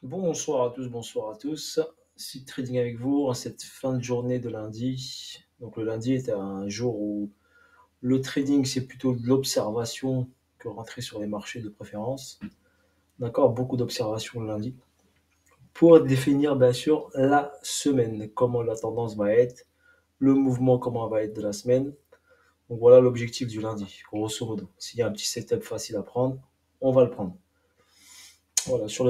Bonsoir à tous, bonsoir à tous. Site Trading avec vous en cette fin de journée de lundi. Donc le lundi est un jour où le trading c'est plutôt de l'observation que rentrer sur les marchés de préférence. D'accord, beaucoup d'observation le lundi pour définir bien sûr la semaine, comment la tendance va être, le mouvement comment va être de la semaine. Donc voilà l'objectif du lundi, grosso modo. S'il y a un petit setup facile à prendre, on va le prendre. Voilà, sur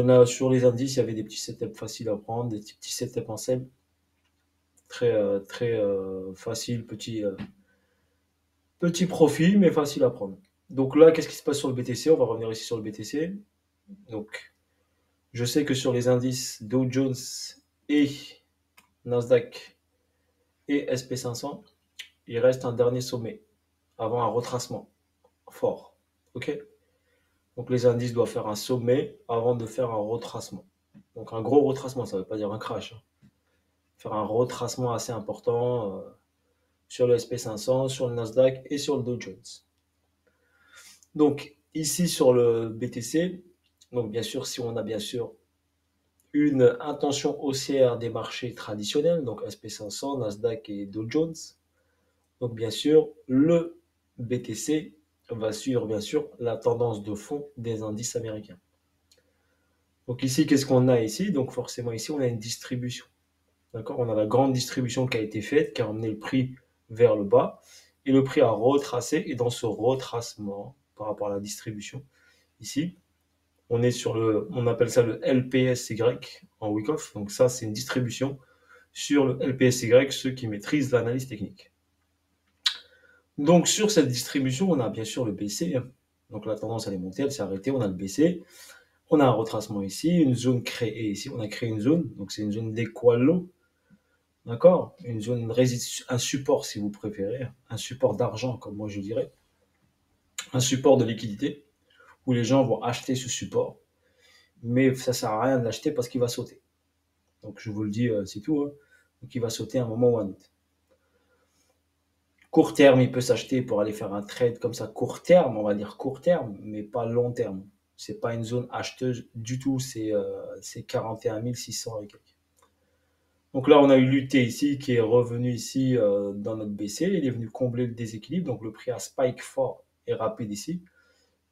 les indices, il y avait des petits setups faciles à prendre, des petits setups en sell très facile, petit profil, mais facile à prendre. Donc là, qu'est-ce qui se passe sur le BTC? On va revenir ici sur le BTC. Donc, je sais que sur les indices Dow Jones et Nasdaq et SP500, il reste un dernier sommet avant un retracement fort. OK? Donc les indices doivent faire un sommet avant de faire un retracement. Donc un gros retracement, ça ne veut pas dire un crash, hein. Faire un retracement assez important sur le SP500, sur le Nasdaq et sur le Dow Jones. Donc ici sur le BTC, donc bien sûr si on a bien sûr une intention haussière des marchés traditionnels, donc SP500, Nasdaq et Dow Jones, donc bien sûr le BTC va suivre bien sûr la tendance de fond des indices américains. Donc ici qu'est-ce qu'on a ici? Donc forcément ici on a une distribution. D'accord, on a la grande distribution qui a été faite, qui a emmené le prix vers le bas, et le prix a retracé, et dans ce retracement, par rapport à la distribution, ici, on est sur on appelle ça le LPSY en week-off, donc ça c'est une distribution sur le LPSY, ceux qui maîtrisent l'analyse technique. Donc sur cette distribution, on a bien sûr le BC, donc la tendance elle est montée, elle s'est arrêtée, on a le BC, on a un retracement ici, une zone créée ici, on a créé une zone, donc c'est une zone d'équalo. D'accord? Une zone, un support si vous préférez, un support d'argent comme moi je dirais, un support de liquidité où les gens vont acheter ce support, mais ça sert à rien de l'acheter parce qu'il va sauter. Donc je vous le dis, c'est tout, hein. Donc il va sauter à un moment ou à un autre. Court terme, il peut s'acheter pour aller faire un trade comme ça, court terme, on va dire court terme, mais pas long terme. C'est pas une zone acheteuse du tout, c'est 41 600 et quelques. Donc là, on a eu l'UT ici qui est revenu ici dans notre BC. Il est venu combler le déséquilibre. Donc le prix a spike fort et rapide ici.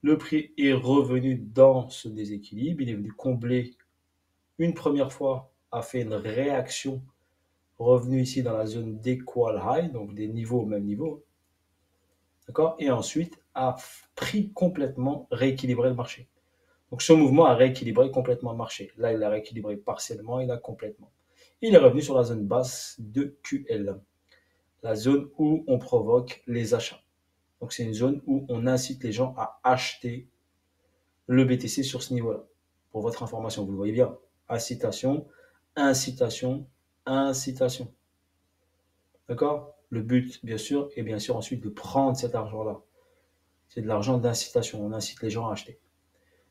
Le prix est revenu dans ce déséquilibre. Il est venu combler une première fois, a fait une réaction, revenu ici dans la zone d'equal high, donc des niveaux au même niveau. D'accord? Et ensuite a pris complètement, rééquilibré le marché. Donc ce mouvement a rééquilibré complètement le marché. Là, il a rééquilibré partiellement, il a complètement. Il est revenu sur la zone basse de QL, la zone où on provoque les achats. Donc c'est une zone où on incite les gens à acheter le BTC sur ce niveau-là. Pour votre information, vous le voyez bien. Incitation, incitation, incitation. D'accord? Le but, bien sûr, est bien sûr ensuite de prendre cet argent-là. C'est de l'argent d'incitation. On incite les gens à acheter.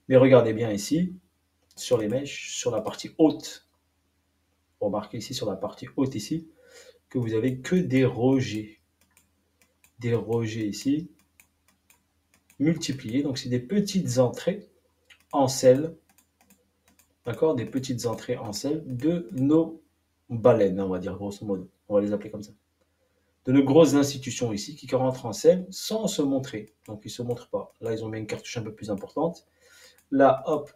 Mais regardez bien ici, sur les mèches, sur la partie haute. Remarquez ici sur la partie haute ici, que vous avez que des rejets. Des rejets ici, multipliés. Donc c'est des petites entrées en sel, d'accord, des petites entrées en sel de nos baleines, on va dire grosso modo. On va les appeler comme ça. De nos grosses institutions ici qui rentrent en sel sans se montrer. Donc ils ne se montrent pas. Là, ils ont mis une cartouche un peu plus importante. Là, hop,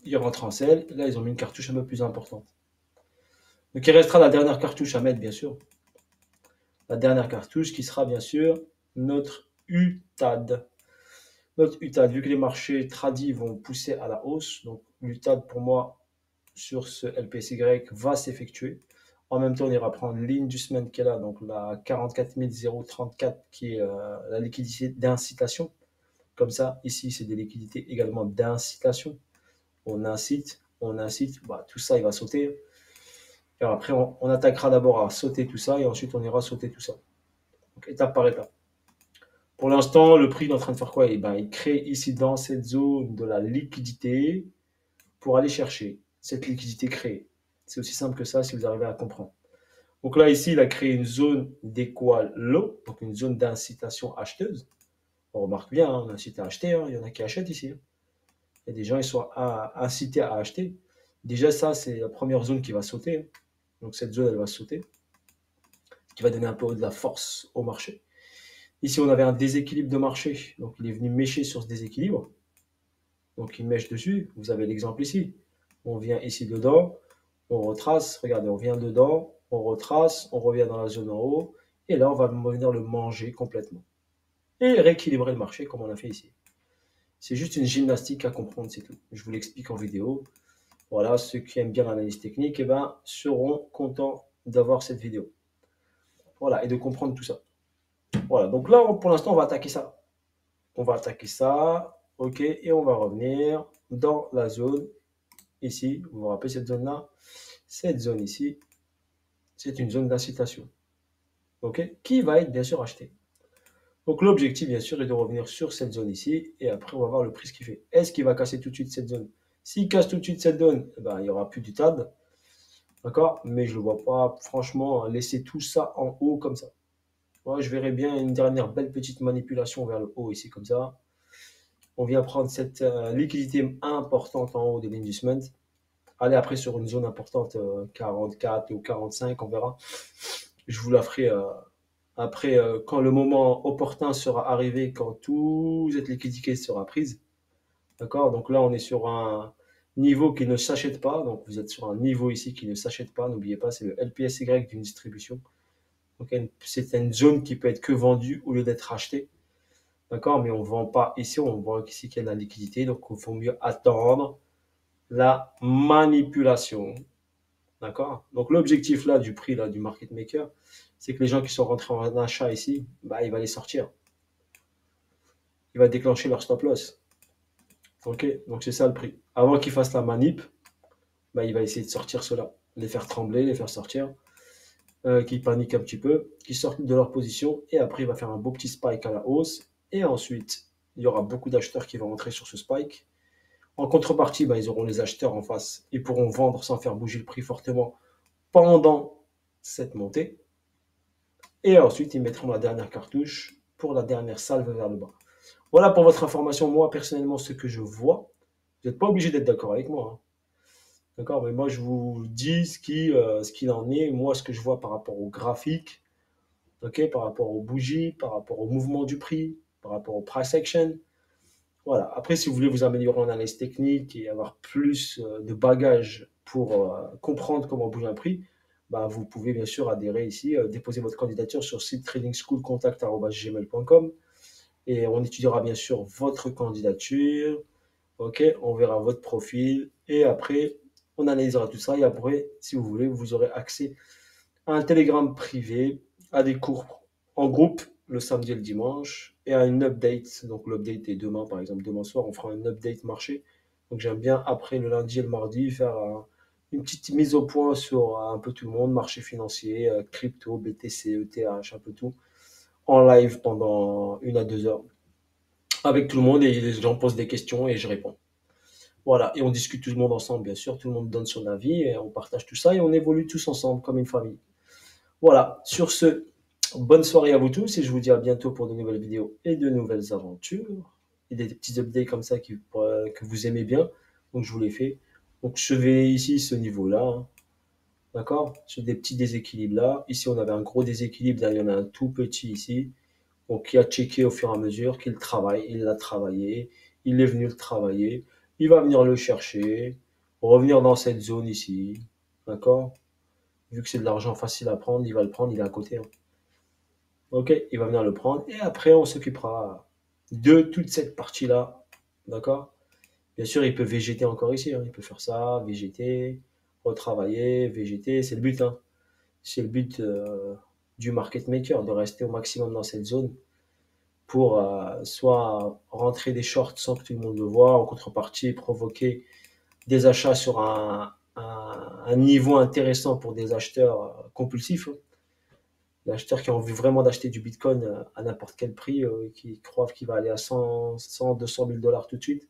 ils rentrent en sel. Là, ils ont mis une cartouche un peu plus importante. Donc il restera la dernière cartouche à mettre, bien sûr. La dernière cartouche qui sera bien sûr notre UTAD. Notre UTAD, vu que les marchés tradis vont pousser à la hausse, donc l'UTAD pour moi sur ce LPSY va s'effectuer. En même temps, on ira prendre l'inducement qui est là, donc la 44 034 qui est la liquidité d'incitation. Comme ça, ici, c'est des liquidités également d'incitation. On incite, bah, tout ça, il va sauter. Et après, on attaquera d'abord à sauter tout ça et ensuite, on ira sauter tout ça. Donc, étape par étape. Pour l'instant, le prix est en train de faire quoi? Il crée ici dans cette zone de la liquidité pour aller chercher cette liquidité créée. C'est aussi simple que ça si vous arrivez à comprendre. Donc là, ici, il a créé une zone d'équal low, donc une zone d'incitation acheteuse. On remarque bien, hein, on incite à acheter, hein, il y en a qui achètent ici. Il y a des gens, ils sont incités à acheter. Déjà, ça, c'est la première zone qui va sauter. Donc, cette zone, elle va sauter, qui va donner un peu de la force au marché. Ici, on avait un déséquilibre de marché. Donc, il est venu mêcher sur ce déséquilibre. Donc, il mèche dessus. Vous avez l'exemple ici. On vient ici dedans, on retrace. Regardez, on vient dedans, on retrace, on revient dans la zone en haut. Et là, on va venir le manger complètement. Et rééquilibrer le marché comme on a fait ici. C'est juste une gymnastique à comprendre, c'est tout. Je vous l'explique en vidéo. Voilà, ceux qui aiment bien l'analyse technique, eh ben, seront contents d'avoir cette vidéo. Voilà, et de comprendre tout ça. Voilà, donc là, pour l'instant, on va attaquer ça. On va attaquer ça, ok, et on va revenir dans la zone ici. Vous vous rappelez cette zone-là? Cette zone ici, c'est une zone d'incitation, ok, qui va être bien sûr achetée. Donc l'objectif, bien sûr, est de revenir sur cette zone ici, et après, on va voir le prix ce qu'il fait. Est-ce qu'il va casser tout de suite cette zone? S'il casse tout de suite cette zone, eh ben, il n'y aura plus du TAD, d'accord? Mais je ne le vois pas, franchement, laisser tout ça en haut comme ça. Moi, je verrais bien une dernière belle petite manipulation vers le haut ici, comme ça. On vient prendre cette liquidité importante en haut des lignes du semaine. Allez après sur une zone importante, 44 ou 45, on verra. Je vous la ferai après, quand le moment opportun sera arrivé, quand toute cette liquidité sera prise. D'accord? Donc là, on est sur un niveau qui ne s'achète pas. Donc vous êtes sur un niveau ici qui ne s'achète pas. N'oubliez pas, c'est le LPSY d'une distribution. Donc c'est une zone qui peut être que vendue au lieu d'être achetée. D'accord? Mais on ne vend pas ici, on voit ici qu'il y a de la liquidité. Donc il faut mieux attendre la manipulation. D'accord? Donc l'objectif là du prix là, du market maker, c'est que les gens qui sont rentrés en achat ici, bah, il va les sortir. Il va déclencher leur stop loss. Ok? Donc c'est ça le prix. Avant qu'ils fassent la manip, bah, il va essayer de sortir cela, les faire trembler, les faire sortir, qu'ils paniquent un petit peu, qu'ils sortent de leur position, et après il va faire un beau petit spike à la hausse, et ensuite il y aura beaucoup d'acheteurs qui vont rentrer sur ce spike. En contrepartie, bah, ils auront les acheteurs en face, ils pourront vendre sans faire bouger le prix fortement pendant cette montée, et ensuite ils mettront la dernière cartouche pour la dernière salve vers le bas. Voilà pour votre information, moi personnellement ce que je vois. Vous n'êtes pas obligé d'être d'accord avec moi, hein. D'accord, mais moi je vous dis ce qu'il en est, moi ce que je vois par rapport au graphique, ok, par rapport aux bougies, par rapport au mouvement du prix, par rapport au price action. Voilà. Après, si vous voulez vous améliorer en analyse technique et avoir plus de bagages pour comprendre comment bouge un prix, bah, vous pouvez bien sûr adhérer ici, déposer votre candidature sur site tradingschoolcontact@gmail.com et on étudiera bien sûr votre candidature. Ok, on verra votre profil et après on analysera tout ça et après, si vous voulez, vous aurez accès à un Telegram privé, à des cours en groupe le samedi et le dimanche et à une update. Donc l'update est demain, par exemple, demain soir, on fera une update marché. Donc j'aime bien après le lundi et le mardi faire une petite mise au point sur un peu tout le monde, marché financier, crypto, BTC, ETH, un peu tout, en live pendant 1 à 2 heures avec tout le monde et les gens posent des questions et je réponds. Voilà, et on discute tout le monde ensemble, bien sûr, tout le monde donne son avis et on partage tout ça et on évolue tous ensemble comme une famille. Voilà, sur ce, bonne soirée à vous tous et je vous dis à bientôt pour de nouvelles vidéos et de nouvelles aventures. Et des petits updates comme ça que vous aimez bien, donc je vous les fais. Donc je vais ici ce niveau-là, hein, d'accord? Sur des petits déséquilibres là. Ici on avait un gros déséquilibre, là il y en a un tout petit ici. Donc qui a checké au fur et à mesure qu'il travaille, il l'a travaillé, il est venu le travailler, il va venir le chercher, revenir dans cette zone ici, d'accord? Vu que c'est de l'argent facile à prendre, il va le prendre, il est à côté, hein. Ok, il va venir le prendre et après on s'occupera de toute cette partie-là, d'accord? Bien sûr, il peut végéter encore ici, hein. Il peut faire ça, végéter, retravailler, végéter, c'est le but, hein. C'est le but du market maker, de rester au maximum dans cette zone pour soit rentrer des shorts sans que tout le monde le voit, en contrepartie provoquer des achats sur un niveau intéressant pour des acheteurs compulsifs, hein. Les acheteurs qui ont envie vraiment d'acheter du Bitcoin à n'importe quel prix, qui croient qu'il va aller à 100, 200 000 dollars tout de suite,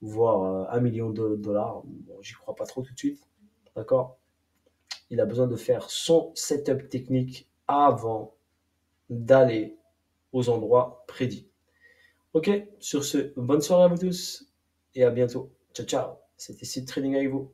voire 1 million de dollars. Bon, j'y crois pas trop tout de suite. D'accord? Il a besoin de faire son setup technique avant d'aller aux endroits prédits. Ok? Sur ce, bonne soirée à vous tous et à bientôt. Ciao, ciao! C'était Seed Trading avec vous.